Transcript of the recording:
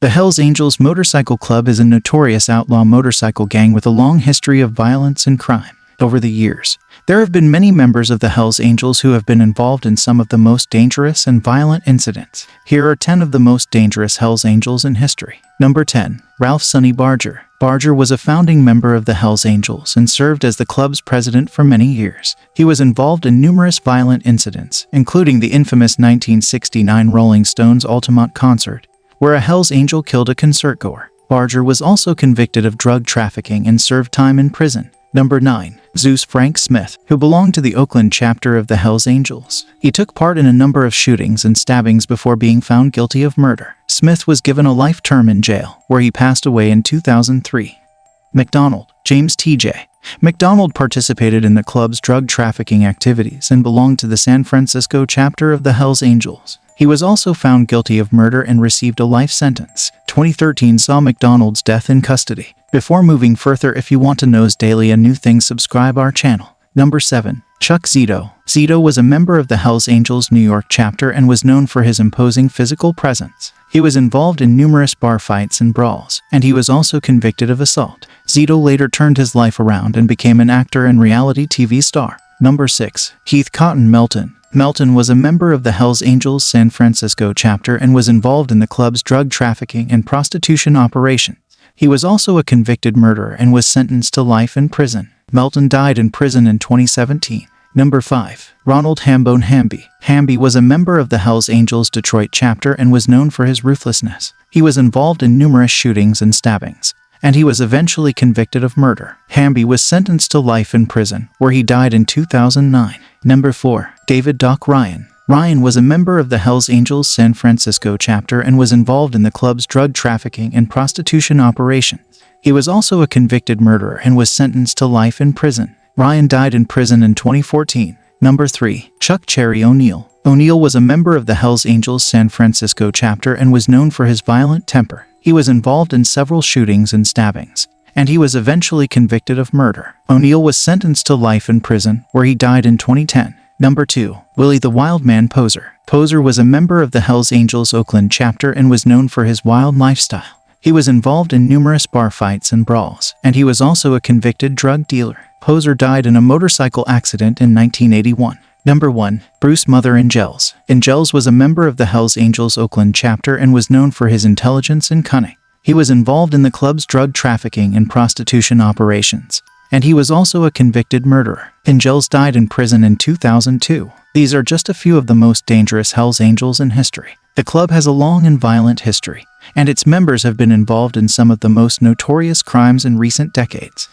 The Hells Angels Motorcycle Club is a notorious outlaw motorcycle gang with a long history of violence and crime. Over the years, there have been many members of the Hells Angels who have been involved in some of the most dangerous and violent incidents. Here are 10 of the most dangerous Hells Angels in history. Number 10. Ralph Sonny Barger. Barger was a founding member of the Hells Angels and served as the club's president for many years. He was involved in numerous violent incidents, including the infamous 1969 Rolling Stones Altamont concert, where a Hells Angel killed a concertgoer. Barger was also convicted of drug trafficking and served time in prison. Number 9. Zeus Frank Smith, who belonged to the Oakland chapter of the Hells Angels. He took part in a number of shootings and stabbings before being found guilty of murder. Smith was given a life term in jail, where he passed away in 2003. McDonald. James TJ McDonald participated in the club's drug trafficking activities and belonged to the San Francisco chapter of the Hells Angels. He was also found guilty of murder and received a life sentence. 2013 saw McDonald's death in custody. Before moving further, if you want to know daily and new things, subscribe our channel. Number 7. Chuck Zito. Zito was a member of the Hells Angels New York chapter and was known for his imposing physical presence. He was involved in numerous bar fights and brawls, and he was also convicted of assault. Zito later turned his life around and became an actor and reality TV star. Number 6. Keith Cotton Melton. Melton was a member of the Hells Angels San Francisco chapter and was involved in the club's drug trafficking and prostitution operation. He was also a convicted murderer and was sentenced to life in prison. Melton died in prison in 2017. Number 5. Ronald Hamby. Hamby was a member of the Hells Angels Detroit chapter and was known for his ruthlessness. He was involved in numerous shootings and stabbings, and he was eventually convicted of murder. Hamby was sentenced to life in prison, where he died in 2009. Number 4. David Doc Ryan. Ryan was a member of the Hells Angels San Francisco chapter and was involved in the club's drug trafficking and prostitution operations. He was also a convicted murderer and was sentenced to life in prison. Ryan died in prison in 2014. Number 3. Chuck Cherry ONeill. ONeill was a member of the Hells Angels San Francisco chapter and was known for his violent temper. He was involved in several shootings and stabbings, and he was eventually convicted of murder. ONeill was sentenced to life in prison, where he died in 2010. Number 2. Willie the Wildman Poser. Poser was a member of the Hells Angels Oakland chapter and was known for his wild lifestyle. He was involved in numerous bar fights and brawls, and he was also a convicted drug dealer. Poser died in a motorcycle accident in 1981. Number 1. Bruce Mother Ingels. Ingels was a member of the Hells Angels Oakland chapter and was known for his intelligence and cunning. He was involved in the club's drug trafficking and prostitution operations, and he was also a convicted murderer. Ingels died in prison in 2002. These are just a few of the most dangerous Hells Angels in history. The club has a long and violent history, and its members have been involved in some of the most notorious crimes in recent decades.